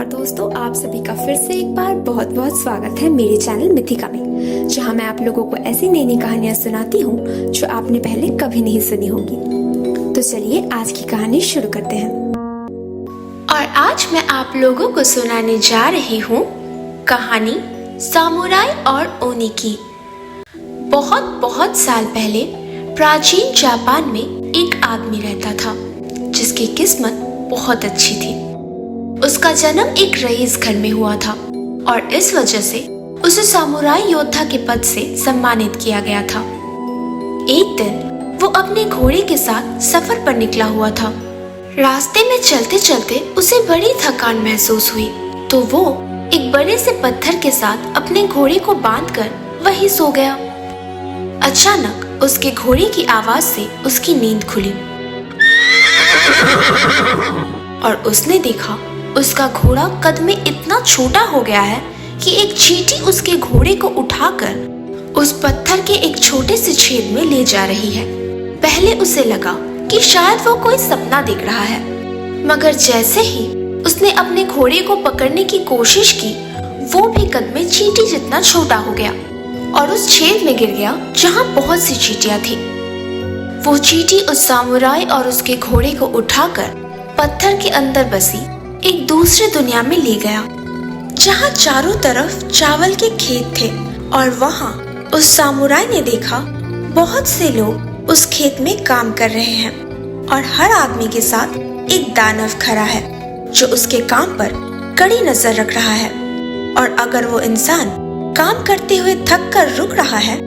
नमस्कार दोस्तों, आप सभी का फिर से एक बार बहुत बहुत स्वागत है मेरे चैनल मिथिका में, जहां मैं आप लोगों को ऐसी नई नई कहानियां सुनाती हूं जो आपने पहले कभी नहीं सुनी होंगी। तो चलिए आज की कहानी शुरू करते हैं। और आज मैं आप लोगों को सुनाने जा रही हूँ कहानी सामुराई और ओनी की। बहुत बहुत साल पहले प्राचीन जापान में एक आदमी रहता था जिसकी किस्मत बहुत अच्छी थी। उसका जन्म एक रईस घर में हुआ था और इस वजह से उसे सामुराई योद्धा के पद से सम्मानित किया गया था। एक दिन वो अपने घोड़े के साथ सफर पर निकला हुआ था। रास्ते में चलते चलते उसे बड़ी थकान महसूस हुई, तो वो एक बड़े से पत्थर के साथ अपने घोड़े को बांधकर वहीं सो गया। अचानक उसके घोड़े की आवाज से उसकी नींद खुली और उसने देखा उसका घोड़ा कद में इतना छोटा हो गया है कि एक चींटी उसके घोड़े को उठाकर उस पत्थर के एक छोटे से छेद में ले जा रही है। पहले उसे लगा कि शायद वो कोई सपना देख रहा है, मगर जैसे ही उसने अपने घोड़े को पकड़ने की कोशिश की, वो भी कद में चींटी जितना छोटा हो गया और उस छेद में गिर गया जहाँ बहुत सी चींटियां थी। वो चींटी उस सामुराई और उसके घोड़े को उठाकर पत्थर के अंदर बसी एक दूसरी दुनिया में ले गया, जहाँ चारों तरफ चावल के खेत थे। और वहाँ उस सामुराई ने देखा बहुत से लोग उस खेत में काम कर रहे हैं और हर आदमी के साथ एक दानव खड़ा है जो उसके काम पर कड़ी नजर रख रहा है। और अगर वो इंसान काम करते हुए थक कर रुक रहा है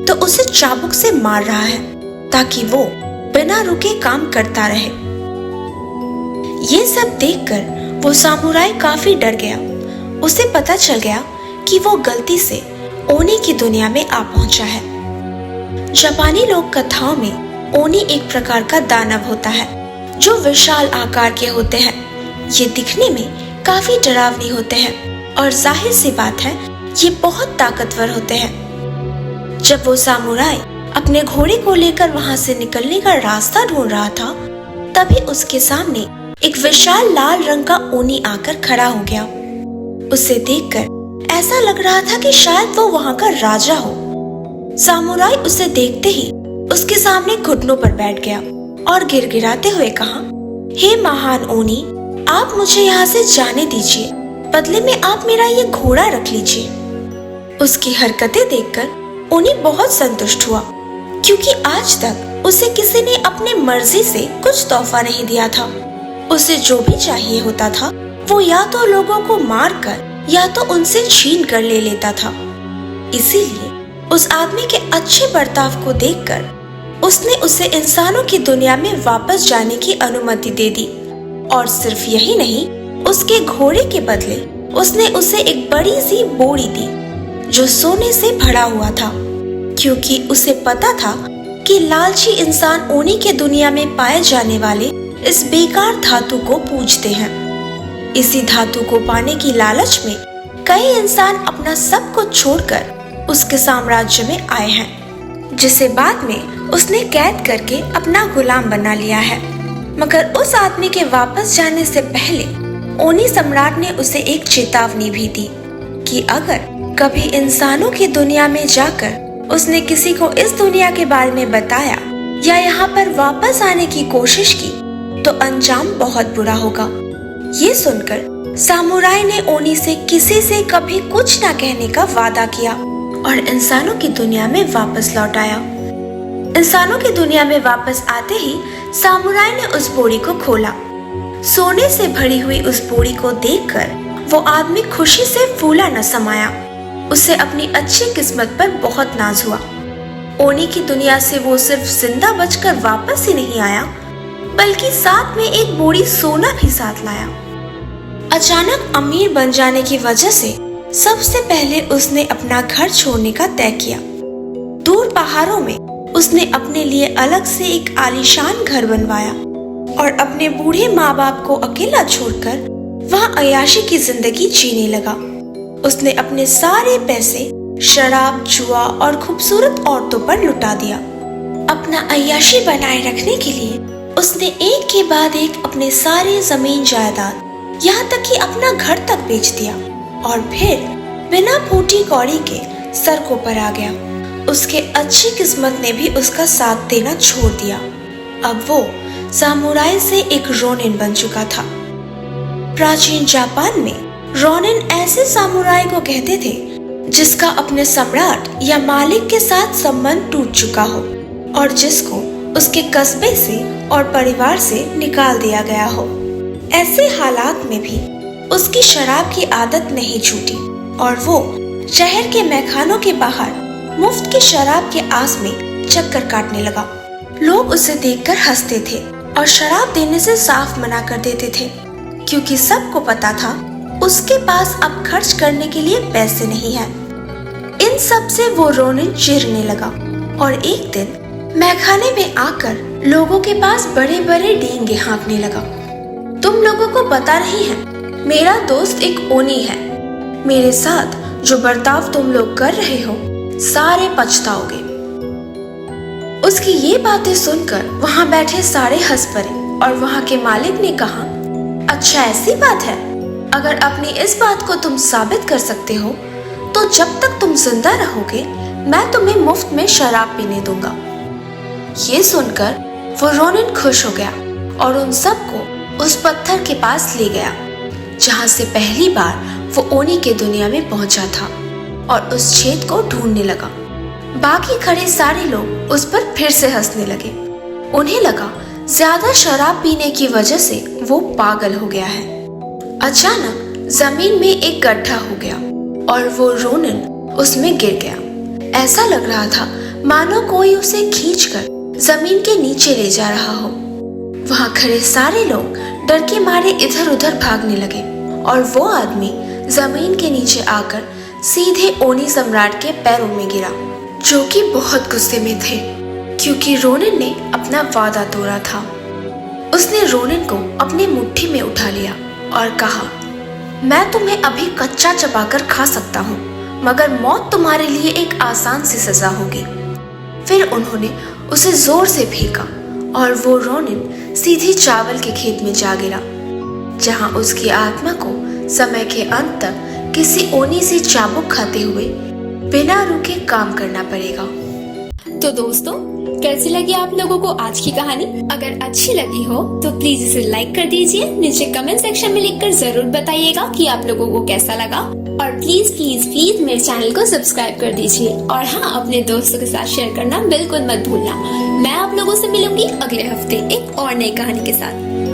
तो उसे चाबुक से मार रहा है ताकि वो बिना रुके काम करता रहे। ये सब देखकर वो सामुराई काफी डर गया। उसे पता चल गया कि वो गलती से ओनी की दुनिया में आ पहुंचा है। जापानी लोक कथाओं में ओनी एक प्रकार का दानव होता है जो विशाल आकार के होते हैं। ये दिखने में काफी डरावनी होते हैं और जाहिर सी बात है ये बहुत ताकतवर होते हैं। जब वो सामुराई अपने घोड़े को लेकर वहां से निकलने का रास्ता ढूंढ रहा था, तभी उसके सामने एक विशाल लाल रंग का ओनी आकर खड़ा हो गया। उसे देखकर ऐसा लग रहा था कि शायद वो वहां का राजा हो। सामुराई उसे देखते ही उसके सामने घुटनों पर बैठ गया और गिड़गिड़ाते हुए कहा, हे महान ओनी, आप मुझे यहाँ से जाने दीजिए, बदले में आप मेरा ये घोड़ा रख लीजिए। उसकी हरकतें देखकर ओनी बहुत संतुष्ट हुआ, क्योंकि आज तक उसे किसी ने अपनी मर्जी से कुछ तोहफा नहीं दिया था। उसे जो भी चाहिए होता था वो या तो लोगों को मारकर या तो उनसे छीन कर ले लेता था। इसीलिए उस आदमी के अच्छे बर्ताव को देखकर उसने उसे इंसानों की दुनिया में वापस जाने की अनुमति दे दी। और सिर्फ यही नहीं, उसके घोड़े के बदले उसने उसे एक बड़ी सी बोरी दी जो सोने से भरा हुआ था, क्योंकि उसे पता था कि लालची इंसान ओनी के दुनिया में पाए जाने वाले इस बेकार धातु को पूजते हैं। इसी धातु को पाने की लालच में कई इंसान अपना सब कुछ छोड़कर उसके साम्राज्य में आए हैं, जिसे बाद में उसने कैद करके अपना गुलाम बना लिया है। मगर उस आदमी के वापस जाने से पहले ओनी सम्राट ने उसे एक चेतावनी भी दी कि अगर कभी इंसानों की दुनिया में जाकर उसने किसी को इस दुनिया के बारे में बताया या यहाँ पर वापस आने की कोशिश की तो अंजाम बहुत बुरा होगा। ये सुनकर सामुराई ने ओनी से किसी से कभी कुछ न कहने का वादा किया और इंसानों की दुनिया में वापस लौट आया। इंसानों की दुनिया में वापस आते ही सामुराई ने उस बोरी को खोला। सोने से भरी हुई उस बोरी को देखकर वो आदमी खुशी से फूला न समाया। उसे अपनी अच्छी किस्मत पर बहुत नाज हुआ। ओनी की दुनिया से वो सिर्फ जिंदा बचकर वापस ही नहीं आया, बल्कि साथ में एक बोरी सोना भी साथ लाया। अचानक अमीर बन जाने की वजह से सबसे पहले उसने अपना घर छोड़ने का तय किया। दूर पहाड़ों में उसने अपने लिए अलग से एक आलीशान घर बनवाया और अपने बूढ़े माँ बाप को अकेला छोड़कर वहाँ अय्याशी की जिंदगी जीने लगा। उसने अपने सारे पैसे शराब, जुआ और खूबसूरत औरतों पर लुटा दिया। अपना अय्याशी बनाए रखने के लिए उसने एक के बाद एक अपने सारे जमीन जायदाद यहाँ तक कि अपना घर तक बेच दिया और फिर बिना फूटी कौड़ी के सड़कों पर आ गया। उसके अच्छी किस्मत ने भी उसका साथ देना छोड़ दिया। अब वो सामुराई से एक रोनिन बन चुका था। प्राचीन जापान में रोनिन ऐसे सामुराई को कहते थे जिसका अपने सम्राट या मालिक के साथ संबंध टूट चुका हो और जिसको उसके कस्बे से और परिवार से निकाल दिया गया हो। ऐसे हालात में भी उसकी शराब की आदत नहीं छूटी और वो शहर के मैखानों के बाहर मुफ्त की शराब के आस में चक्कर काटने लगा। लोग उसे देखकर हंसते थे और शराब देने से साफ मना कर देते थे, क्योंकि सबको पता था उसके पास अब खर्च करने के लिए पैसे नहीं हैं। इन सब से वो रोनिन चिढ़ने लगा और एक दिन मैखाने में आकर लोगों के पास बड़े बड़े डींगे हाँकने लगा। तुम लोगों को पता नहीं है, मेरा दोस्त एक ओनी है। मेरे साथ जो बर्ताव तुम लोग कर रहे हो सारे पछताओगे। उसकी ये बातें सुनकर वहाँ बैठे सारे हंस पड़े और वहाँ के मालिक ने कहा, अच्छा ऐसी बात है, अगर अपनी इस बात को तुम साबित कर सकते हो तो जब तक तुम जिंदा रहोगे मैं तुम्हें मुफ्त में शराब पीने दूंगा। ये सुनकर वो रोनिन खुश हो गया और उन सबको उस पत्थर के पास ले गया जहाँ से पहली बार वो ओनी के दुनिया में पहुंचा था और उस छेद को ढूंढने लगा। बाकी खड़े सारे लोग उस पर फिर से हंसने लगे। उन्हें लगा ज्यादा शराब पीने की वजह से वो पागल हो गया है। अचानक जमीन में एक गड्ढा हो गया और वो रोनिन उसमें गिर गया। ऐसा लग रहा था मानो कोई उसे खींचकर जमीन के नीचे ले जा रहा हो। वहाँ खड़े सारे लोग डर के मारे इधर उधर भागने लगे और वो आदमी जमीन के नीचे आकर सीधे ओनी सम्राट के पैरों में गिरा, जो कि बहुत गुस्से में थे क्योंकि रोनिन ने अपना वादा तोड़ा था। उसने रोनिन को अपनी मुट्ठी में उठा लिया और कहा, मैं तुम्हें अभी कच्चा चबाकर खा सकता हूँ, मगर मौत तुम्हारे लिए एक आसान सी सजा होगी। फिर उन्होंने उसे जोर से फेंका और वो रोनिन सीधी चावल के खेत में जा गिरा, जहाँ उसकी आत्मा को समय के अंत तक किसी ओनी से चाबुक खाते हुए बिना रुके काम करना पड़ेगा। तो दोस्तों, कैसी लगी आप लोगों को आज की कहानी? अगर अच्छी लगी हो तो प्लीज इसे लाइक कर दीजिए। नीचे कमेंट सेक्शन में लिखकर जरूर बताइएगा कि आप लोगों को कैसा लगा और प्लीज प्लीज प्लीज मेरे चैनल को सब्सक्राइब कर दीजिए और हाँ, अपने दोस्तों के साथ शेयर करना बिल्कुल मत भूलना। मैं आप लोगों से मिलूंगी अगले हफ्ते एक और नई कहानी के साथ।